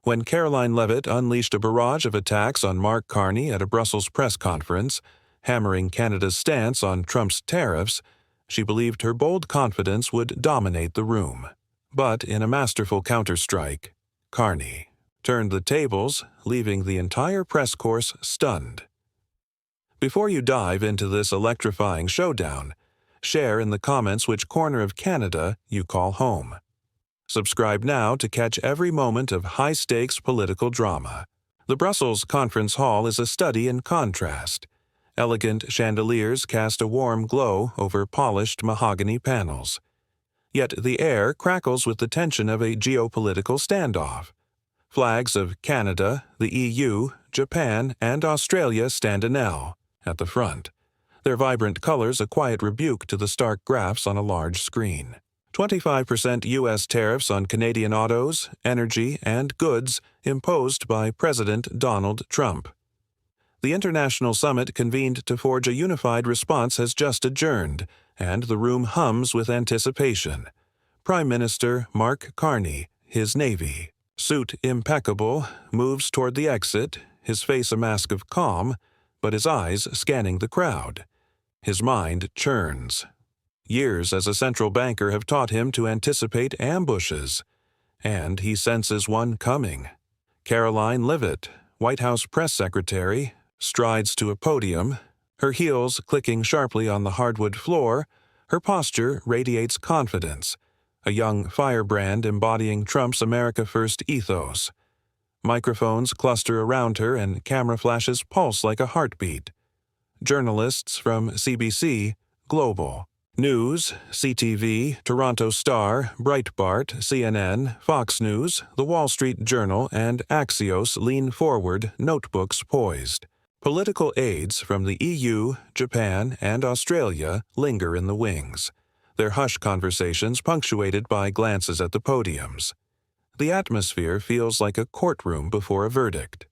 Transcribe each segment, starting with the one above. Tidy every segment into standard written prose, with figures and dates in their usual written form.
When Karoline Leavitt unleashed a barrage of attacks on Mark Carney at a Brussels press conference, hammering Canada's stance on Trump's tariffs, she believed her bold confidence would dominate the room. But in a masterful counterstrike, Carney turned the tables, leaving the entire press corps stunned. Before you dive into this electrifying showdown, share in the comments which corner of Canada you call home. Subscribe now to catch every moment of high-stakes political drama. The Brussels Conference Hall is a study in contrast. Elegant chandeliers cast a warm glow over polished mahogany panels. Yet the air crackles with the tension of a geopolitical standoff. Flags of Canada, the EU, Japan, and Australia stand in L at the front, their vibrant colors a quiet rebuke to the stark graphs on a large screen. 25% U.S. tariffs on Canadian autos, energy, and goods imposed by President Donald Trump. The international summit convened to forge a unified response has just adjourned, and the room hums with anticipation. Prime Minister Mark Carney, his Navy, suit impeccable, moves toward the exit, his face a mask of calm, but his eyes scanning the crowd. His mind churns. Years as a central banker have taught him to anticipate ambushes, and he senses one coming. Karoline Leavitt, White House press secretary, strides to a podium, her heels clicking sharply on the hardwood floor. Her posture radiates confidence, a young firebrand embodying Trump's America First ethos. Microphones cluster around her and camera flashes pulse like a heartbeat. Journalists from CBC, Global News, CTV, Toronto Star, Breitbart, CNN, Fox News, The Wall Street Journal, and Axios lean forward, notebooks poised. Political aides from the EU, Japan, and Australia linger in the wings, their hushed conversations punctuated by glances at the podiums. The atmosphere feels like a courtroom before a verdict.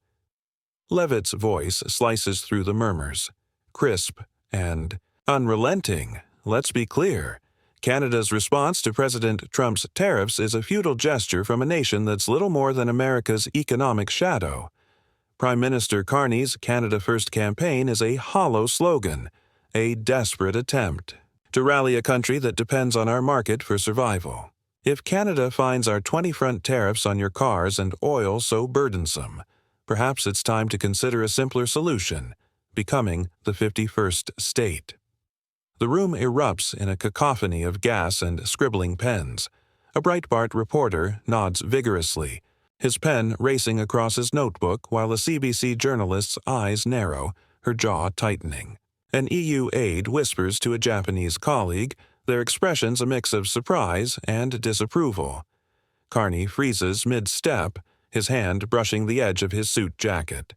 Leavitt's voice slices through the murmurs, crisp and unrelenting. Let's be clear. Canada's response to President Trump's tariffs is a futile gesture from a nation that's little more than America's economic shadow. Prime Minister Carney's Canada First campaign is a hollow slogan, a desperate attempt to rally a country that depends on our market for survival. If Canada finds our 20-front tariffs on your cars and oil so burdensome, perhaps it's time to consider a simpler solution, becoming the 51st state. The room erupts in a cacophony of gas and scribbling pens. A Breitbart reporter nods vigorously, his pen racing across his notebook while a CBC journalist's eyes narrow, her jaw tightening. An EU aide whispers to a Japanese colleague, their expressions a mix of surprise and disapproval. Carney freezes mid-step, his hand brushing the edge of his suit jacket.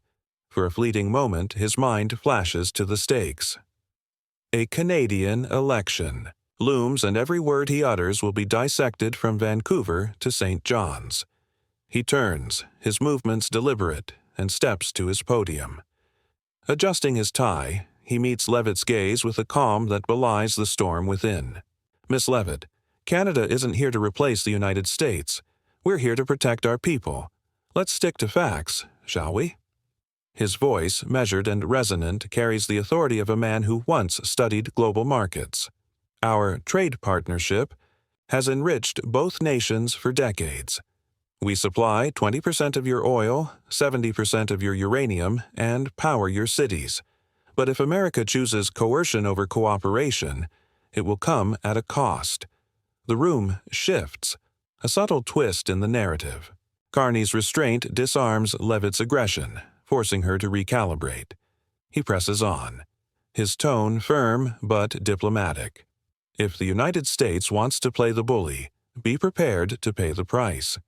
For a fleeting moment, his mind flashes to the stakes. A Canadian election looms, and every word he utters will be dissected from Vancouver to St. John's. He turns, his movements deliberate, and steps to his podium. Adjusting his tie, he meets Leavitt's gaze with a calm that belies the storm within. Miss Leavitt, Canada isn't here to replace the United States. We're here to protect our people. Let's stick to facts, shall we? His voice, measured and resonant, carries the authority of a man who once studied global markets. Our trade partnership has enriched both nations for decades. We supply 20% of your oil, 70% of your uranium, and power your cities. But if America chooses coercion over cooperation, it will come at a cost. The room shifts, a subtle twist in the narrative. Carney's restraint disarms Leavitt's aggression, forcing her to recalibrate. He presses on, his tone firm but diplomatic. If the United States wants to play the bully, be prepared to pay the price.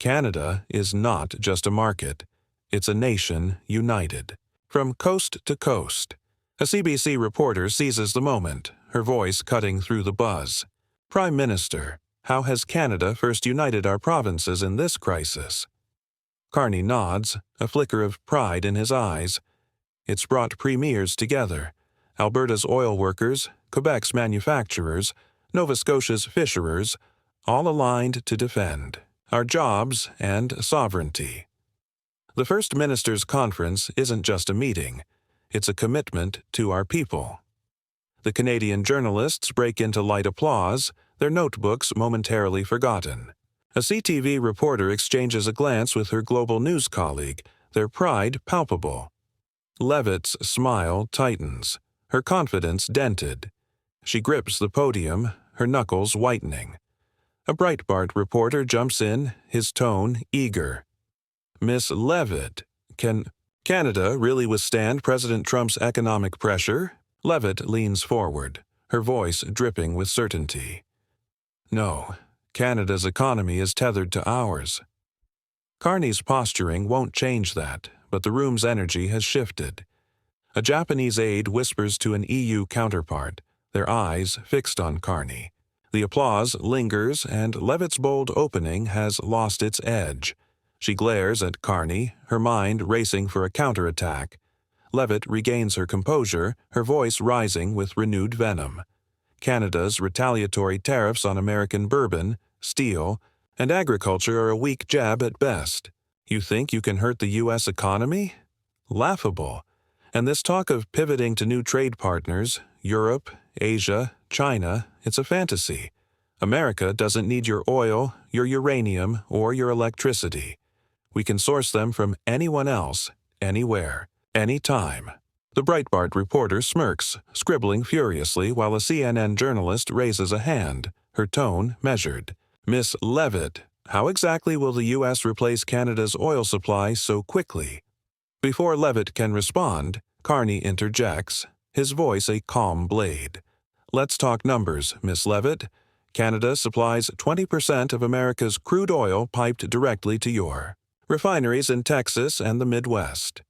Canada is not just a market. It's a nation united. From coast to coast. A CBC reporter seizes the moment, her voice cutting through the buzz. Prime Minister, how has Canada first united our provinces in this crisis? Carney nods, a flicker of pride in his eyes. It's brought premiers together. Alberta's oil workers, Quebec's manufacturers, Nova Scotia's fisherers, all aligned to defend our jobs and sovereignty. The First Minister's conference isn't just a meeting. It's a commitment to our people. The Canadian journalists break into light applause, their notebooks momentarily forgotten. A CTV reporter exchanges a glance with her global news colleague, their pride palpable. Leavitt's smile tightens, her confidence dented. She grips the podium, her knuckles whitening. A Breitbart reporter jumps in, his tone eager. "Miss Leavitt, can Canada really withstand President Trump's economic pressure?" Leavitt leans forward, her voice dripping with certainty. "No, Canada's economy is tethered to ours." Carney's posturing won't change that, but the room's energy has shifted. A Japanese aide whispers to an EU counterpart, their eyes fixed on Carney. The applause lingers, and Leavitt's bold opening has lost its edge. She glares at Carney, her mind racing for a counterattack. Leavitt regains her composure, her voice rising with renewed venom. Canada's retaliatory tariffs on American bourbon, steel, and agriculture are a weak jab at best. You think you can hurt the U.S. economy? Laughable. And this talk of pivoting to new trade partners, Europe, Asia, China, it's a fantasy. America doesn't need your oil, your uranium, or your electricity. We can source them from anyone else, anywhere, anytime. The Breitbart reporter smirks, scribbling furiously while a CNN journalist raises a hand, her tone measured. "Miss Leavitt, how exactly will the U.S. replace Canada's oil supply so quickly?" Before Leavitt can respond, Carney interjects, his voice a calm blade. "Let's talk numbers, Miss Leavitt. Canada supplies 20% of America's crude oil piped directly to your refineries in Texas and the Midwest.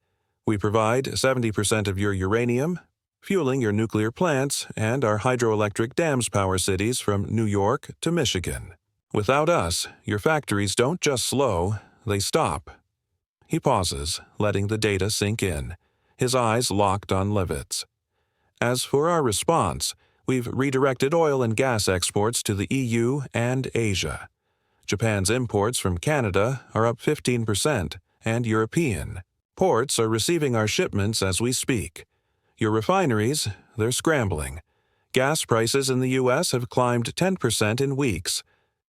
We provide 70% of your uranium, fueling your nuclear plants and our hydroelectric dams power cities from New York to Michigan. Without us, your factories don't just slow, they stop." He pauses, letting the data sink in, his eyes locked on Leavitt's. "As for our response, we've redirected oil and gas exports to the EU and Asia. Japan's imports from Canada are up 15%, and European. Ports are receiving our shipments as we speak. Your refineries, they're scrambling. Gas prices in the U.S. have climbed 10% in weeks,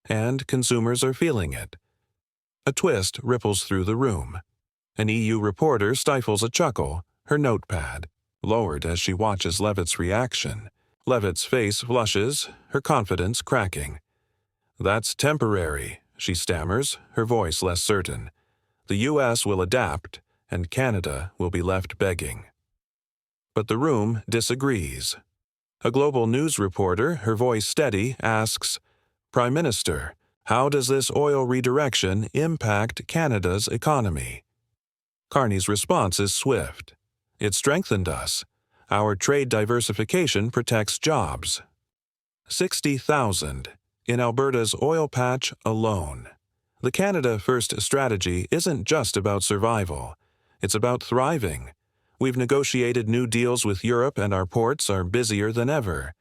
and consumers are feeling it." A twist ripples through the room. An EU reporter stifles a chuckle, her notepad lowered as she watches Leavitt's reaction. Leavitt's face flushes, her confidence cracking. "That's temporary," she stammers, her voice less certain. "The U.S. will adapt, and Canada will be left begging." But the room disagrees. A global news reporter, her voice steady, asks, "Prime Minister, how does this oil redirection impact Canada's economy?" Carney's response is swift. "It strengthened us. Our trade diversification protects jobs." 60,000 in Alberta's oil patch alone. The Canada First strategy isn't just about survival. It's about thriving. We've negotiated new deals with Europe and our ports are busier than ever.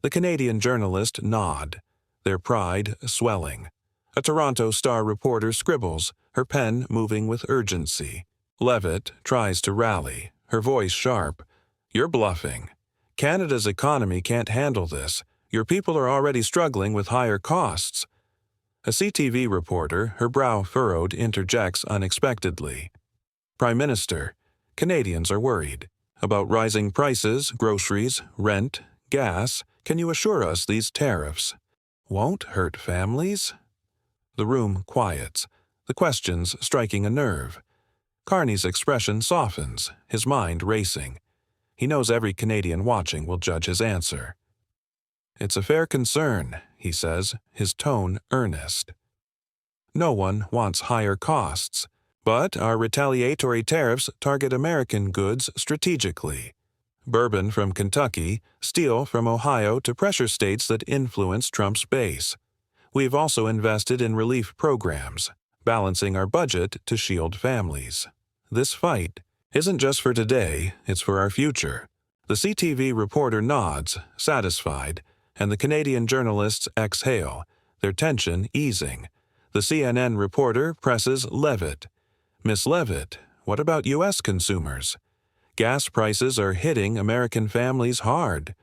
The Canadian journalists nod, their pride swelling. A Toronto Star reporter scribbles, her pen moving with urgency. Leavitt tries to rally, her voice sharp. "You're bluffing. Canada's economy can't handle this. Your people are already struggling with higher costs." A CTV reporter, her brow furrowed, interjects unexpectedly. "Prime Minister, Canadians are worried. About rising prices, groceries, rent, gas. Can you assure us these tariffs won't hurt families?" The room quiets, the questions striking a nerve. Carney's expression softens, his mind racing. He knows every Canadian watching will judge his answer. "It's a fair concern," he says, his tone earnest. "No one wants higher costs, but our retaliatory tariffs target American goods strategically. Bourbon from Kentucky, steel from Ohio to pressure states that influence Trump's base. We've also invested in relief programs, balancing our budget to shield families. This fight isn't just for today, it's for our future." The CTV reporter nods, satisfied, and the Canadian journalists exhale, their tension easing. The CNN reporter presses Leavitt. "Miss Leavitt, what about U.S. consumers? Gas prices are hitting American families hard.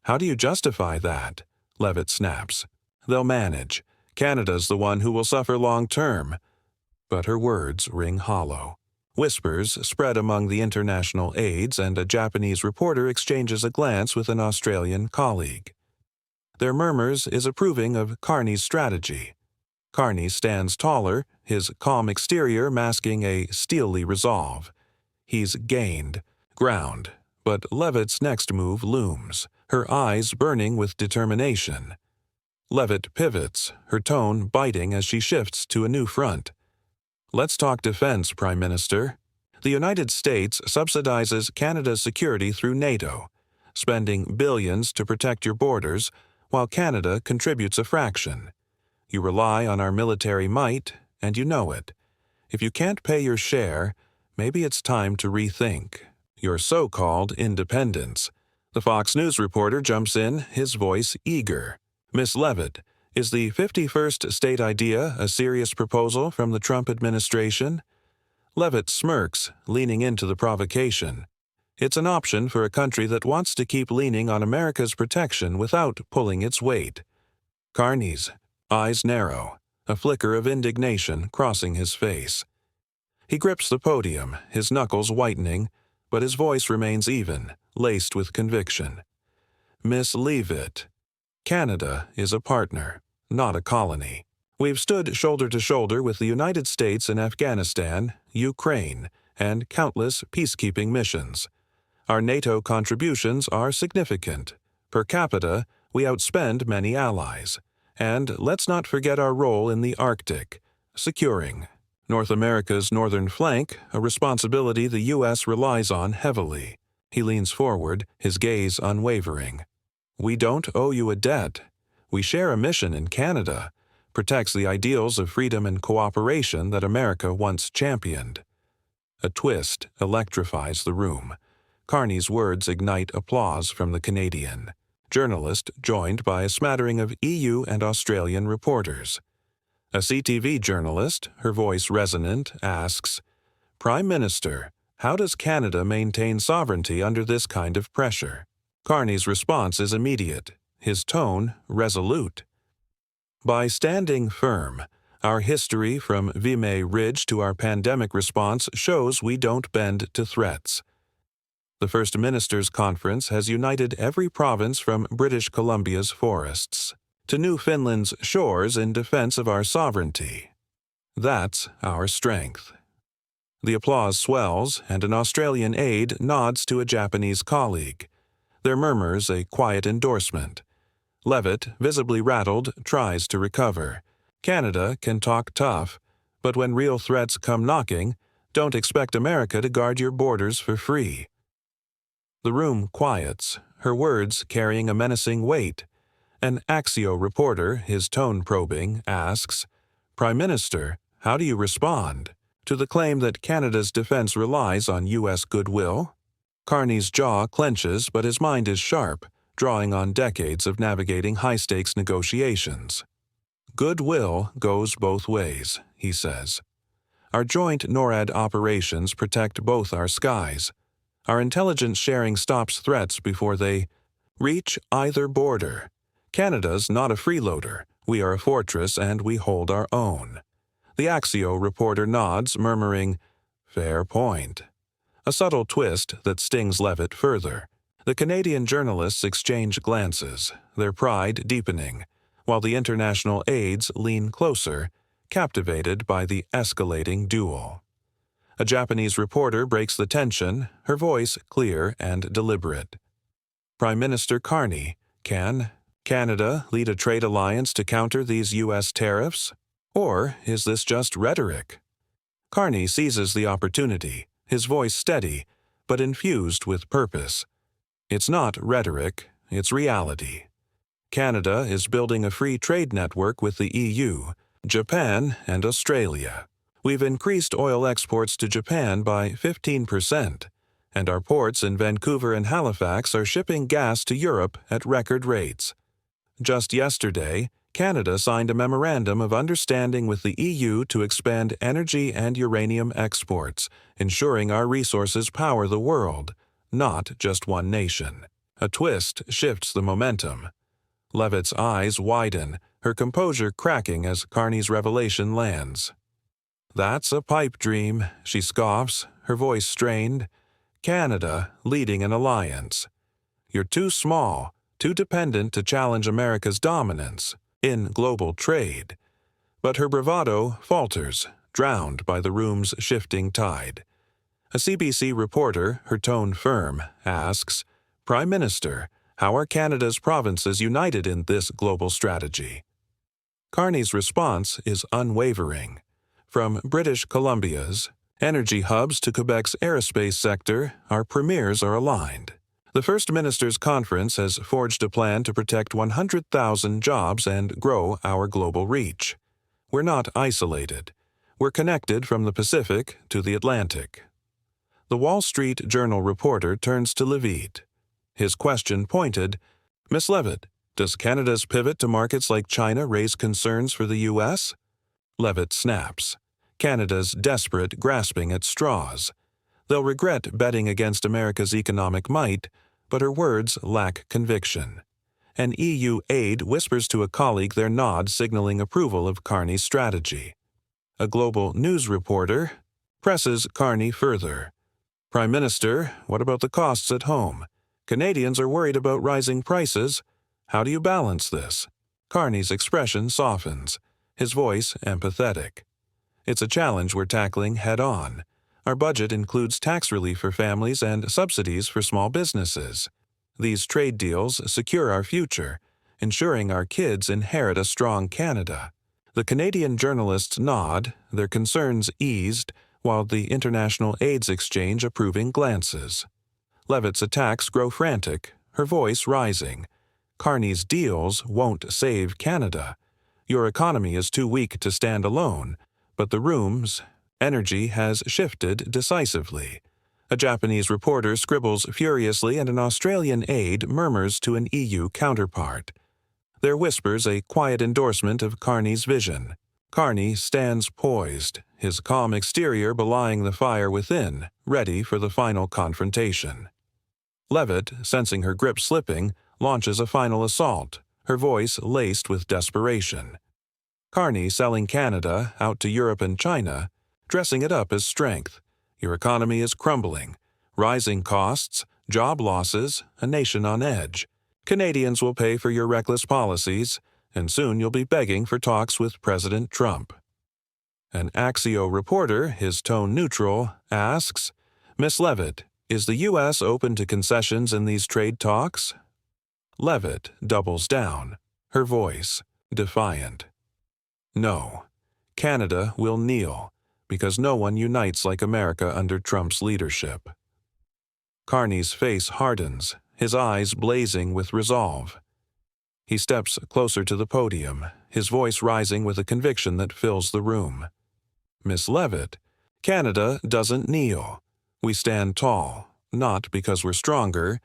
How do you justify that? Leavitt snaps. They'll manage. Canada's the one who will suffer long term. But her words ring hollow. Whispers spread among the international aides, and a Japanese reporter exchanges a glance with an Australian colleague. Their murmurs is approving of Carney's strategy. Carney stands taller, his calm exterior masking a steely resolve. He's gained ground, but Leavitt's next move looms, her eyes burning with determination. Leavitt pivots, her tone biting as she shifts to a new front. Let's talk defense, Prime Minister. The United States subsidizes Canada's security through NATO, spending billions to protect your borders, while Canada contributes a fraction. You rely on our military might, and you know it. If you can't pay your share, maybe it's time to rethink your so-called independence. The Fox News reporter jumps in, his voice eager. Miss Leavitt, is the 51st state idea a serious proposal from the Trump administration? Leavitt smirks, leaning into the provocation. It's an option for a country that wants to keep leaning on America's protection without pulling its weight. Carney's eyes narrow, a flicker of indignation crossing his face. He grips the podium, his knuckles whitening, but his voice remains even, laced with conviction. Miss Leavitt, Canada is a partner, not a colony. We've stood shoulder to shoulder with the United States in Afghanistan, Ukraine, and countless peacekeeping missions. Our NATO contributions are significant. Per capita, we outspend many allies. And let's not forget our role in the Arctic, securing North America's northern flank, a responsibility the U.S. relies on heavily. He leans forward, his gaze unwavering. We don't owe you a debt. We share a mission in Canada, protects the ideals of freedom and cooperation that America once championed. A twist electrifies the room. Carney's words ignite applause from the Canadian journalist, joined by a smattering of EU and Australian reporters. A CTV journalist, her voice resonant, asks, Prime Minister, how does Canada maintain sovereignty under this kind of pressure? Carney's response is immediate, his tone resolute. By standing firm, our history from Vimy Ridge to our pandemic response shows we don't bend to threats. The First Ministers' Conference has united every province from British Columbia's forests to Newfoundland's shores in defense of our sovereignty. That's our strength. The applause swells, and an Australian aide nods to a Japanese colleague. Their murmurs a quiet endorsement. Leavitt, visibly rattled, tries to recover. Canada can talk tough, but when real threats come knocking, don't expect America to guard your borders for free. The room quiets, her words carrying a menacing weight. An Axio reporter, his tone probing, asks, Prime Minister, how do you respond to the claim that Canada's defense relies on U.S. goodwill? Carney's jaw clenches, but his mind is sharp, drawing on decades of navigating high-stakes negotiations. Goodwill goes both ways, he says. Our joint NORAD operations protect both our skies. Our intelligence sharing stops threats before they reach either border. Canada's not a freeloader. We are a fortress, and we hold our own. The Axio reporter nods, murmuring, Fair point. A subtle twist that stings Leavitt further. The Canadian journalists exchange glances, their pride deepening, while the international aides lean closer, captivated by the escalating duel. A Japanese reporter breaks the tension, her voice clear and deliberate. Prime Minister Carney, can Canada lead a trade alliance to counter these U.S. tariffs? Or is this just rhetoric? Carney seizes the opportunity, his voice steady, but infused with purpose. It's not rhetoric, it's reality. Canada is building a free trade network with the EU, Japan, and Australia. We've increased oil exports to Japan by 15%, and our ports in Vancouver and Halifax are shipping gas to Europe at record rates. Just yesterday, Canada signed a memorandum of understanding with the EU to expand energy and uranium exports, ensuring our resources power the world, not just one nation. A twist shifts the momentum. Leavitt's eyes widen, her composure cracking as Carney's revelation lands. "That's a pipe dream," she scoffs, her voice strained. "Canada leading an alliance. You're too small, too dependent to challenge America's dominance in global trade." But her bravado falters, drowned by the room's shifting tide. A CBC reporter, her tone firm, asks, "Prime Minister, how are Canada's provinces united in this global strategy?" Carney's response is unwavering. From British Columbia's energy hubs to Quebec's aerospace sector, our premiers are aligned. The First Ministers' Conference has forged a plan to protect 100,000 jobs and grow our global reach. We're not isolated. We're connected from the Pacific to the Atlantic. The Wall Street Journal reporter turns to Leavitt. His question pointed, "Miss Leavitt, does Canada's pivot to markets like China raise concerns for the U.S.?" Leavitt snaps. Canada's desperate, grasping at straws. They'll regret betting against America's economic might, but her words lack conviction. An EU aide whispers to a colleague their nod signaling approval of Carney's strategy. A global news reporter presses Carney further. "Prime Minister, what about the costs at home? Canadians are worried about rising prices. How do you balance this?" Carney's expression softens, his voice empathetic. "It's a challenge we're tackling head-on. Our budget includes tax relief for families and subsidies for small businesses. These trade deals secure our future, ensuring our kids inherit a strong Canada." The Canadian journalists nod, their concerns eased, while the International AIDS Exchange approving glances. Leavitt's attacks grow frantic, her voice rising. "Carney's deals won't save Canada. Your economy is too weak to stand alone, but the room's energy has shifted decisively." A Japanese reporter scribbles furiously and an Australian aide murmurs to an EU counterpart. Their whispers a quiet endorsement of Carney's vision. Carney stands poised, his calm exterior belying the fire within, ready for the final confrontation. Leavitt, sensing her grip slipping, launches a final assault, her voice laced with desperation. Carney selling Canada out to Europe and China, dressing it up as strength. Your economy is crumbling. Rising costs, job losses, a nation on edge. Canadians will pay for your reckless policies, and soon you'll be begging for talks with President Trump. An Axio reporter, his tone neutral, asks, "Miss Leavitt, is the U.S. open to concessions in these trade talks?" Leavitt doubles down, her voice defiant. "No. Canada will kneel, because no one unites like America under Trump's leadership." Carney's face hardens, his eyes blazing with resolve. He steps closer to the podium, his voice rising with a conviction that fills the room. "Miss Leavitt, Canada doesn't kneel. We stand tall, not because we're stronger,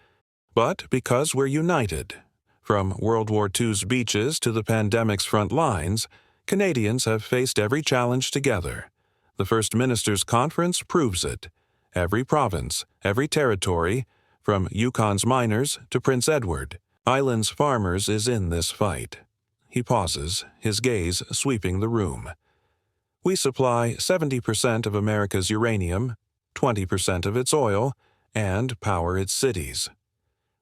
but because we're united. From World War II's beaches to the pandemic's front lines, Canadians have faced every challenge together. The First Ministers' Conference proves it. Every province, every territory, from Yukon's miners to Prince Edward, Island's farmers is in this fight." He pauses, his gaze sweeping the room. "We supply 70% of America's uranium, 20% of its oil, and power its cities.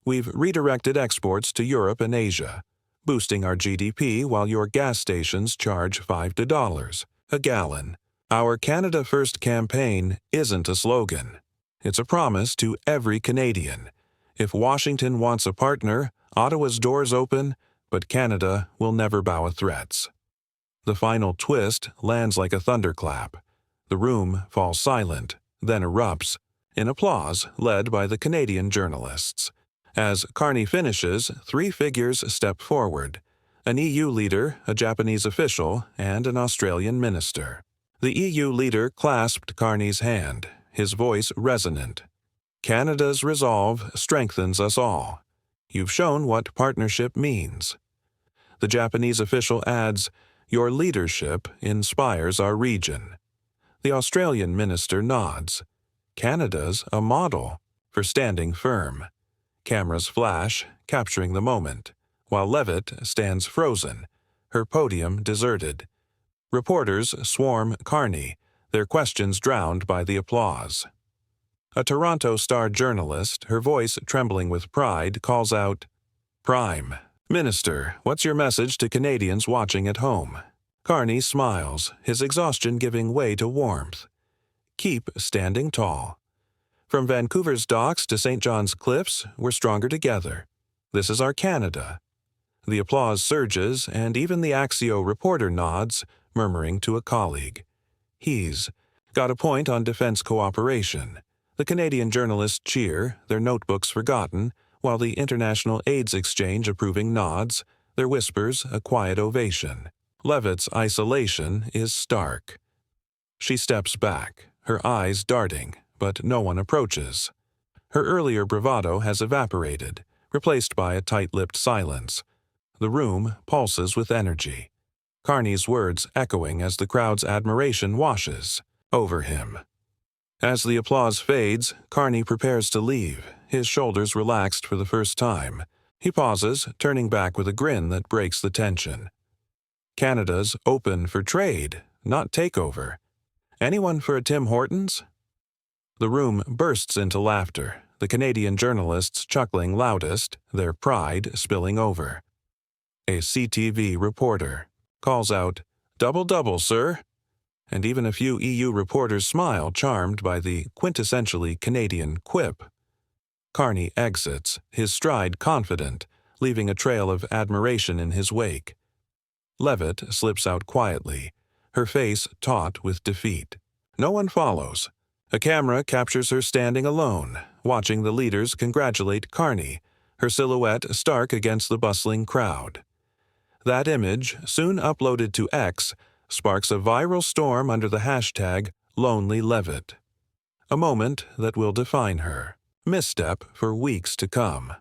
We've redirected exports to Europe and Asia, boosting our GDP while your gas stations charge $5 a gallon. Our Canada First campaign isn't a slogan. It's a promise to every Canadian. If Washington wants a partner, Ottawa's doors open, but Canada will never bow to threats." The final twist lands like a thunderclap. The room falls silent, then erupts, in applause led by the Canadian journalists. As Carney finishes, three figures step forward: an EU leader, a Japanese official, and an Australian minister. The EU leader clasped Carney's hand, his voice resonant. "Canada's resolve strengthens us all. You've shown what partnership means." The Japanese official adds, "Your leadership inspires our region." The Australian minister nods. Canada's a model for standing firm. Cameras flash, capturing the moment, while Leavitt stands frozen, her podium deserted. Reporters swarm Carney, their questions drowned by the applause. A Toronto Star journalist, her voice trembling with pride, calls out, "Prime Minister, what's your message to Canadians watching at home?" Carney smiles, his exhaustion giving way to warmth. "Keep standing tall. From Vancouver's docks to St. John's Cliffs, we're stronger together. This is our Canada." The applause surges, and even the Axio reporter nods, murmuring to a colleague. He's got a point on defense cooperation. The Canadian journalists cheer, their notebooks forgotten, while the International AIDS Exchange approving nods, their whispers a quiet ovation. Leavitt's isolation is stark. She steps back, her eyes darting, but no one approaches. Her earlier bravado has evaporated, replaced by a tight-lipped silence. The room pulses with energy. Carney's words echoing as the crowd's admiration washes over him. As the applause fades, Carney prepares to leave, his shoulders relaxed for the first time. He pauses, turning back with a grin that breaks the tension. Canada's open for trade, not takeover. Anyone for a Tim Hortons? The room bursts into laughter, the Canadian journalists chuckling loudest, their pride spilling over. A CTV reporter calls out, "Double-double, sir." And even a few EU reporters smile, charmed by the quintessentially Canadian quip. Carney exits, his stride confident, leaving a trail of admiration in his wake. Leavitt slips out quietly, her face taut with defeat. No one follows. A camera captures her standing alone, watching the leaders congratulate Carney, her silhouette stark against the bustling crowd. That image, soon uploaded to X, sparks a viral storm under the hashtag #LonelyLeavitt. A moment that will define her. Misstep for weeks to come.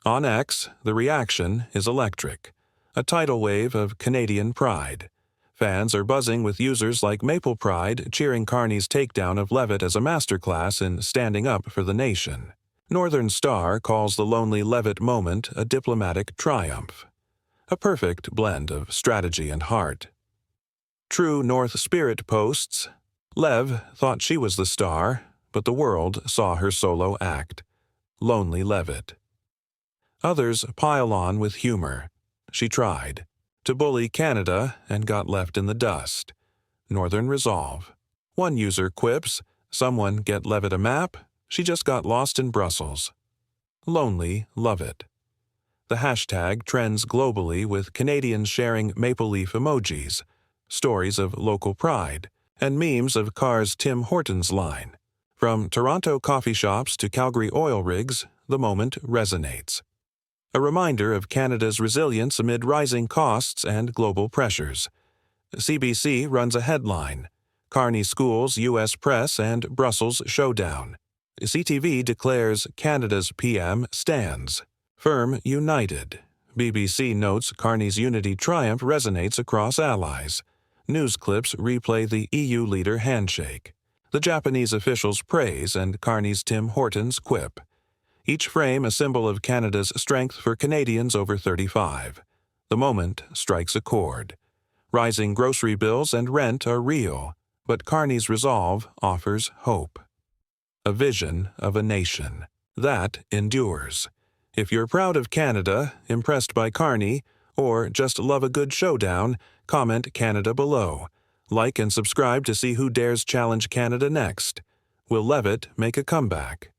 On X, the reaction is electric. A tidal wave of Canadian pride. Fans are buzzing with users like Maple Pride cheering Carney's takedown of Leavitt as a masterclass in standing up for the nation. Northern Star calls the Lonely Leavitt moment a diplomatic triumph. A perfect blend of strategy and heart. True North Spirit posts, "Lev thought she was the star, but the world saw her solo act. Lonely Leavitt." Others pile on with humor. "She tried to bully Canada and got left in the dust." Northern resolve. One user quips, "Someone get Leavitt a map? She just got lost in Brussels." Lonely Leavitt. The hashtag trends globally with Canadians sharing maple leaf emojis, stories of local pride, and memes of Carr's Tim Hortons line. From Toronto coffee shops to Calgary oil rigs, the moment resonates. A reminder of Canada's resilience amid rising costs and global pressures. CBC runs a headline, "Carney schools U.S. press and Brussels showdown." CTV declares Canada's PM stands. Firm united. BBC notes Carney's unity triumph resonates across allies. News clips replay the EU leader handshake. The Japanese officials praise and Carney's Tim Hortons quip. Each frame a symbol of Canada's strength for Canadians over 35. The moment strikes a chord. Rising grocery bills and rent are real, but Carney's resolve offers hope. A vision of a nation. That endures. If you're proud of Canada, impressed by Carney, or just love a good showdown, comment Canada below. Like and subscribe to see who dares challenge Canada next. Will Leavitt make a comeback?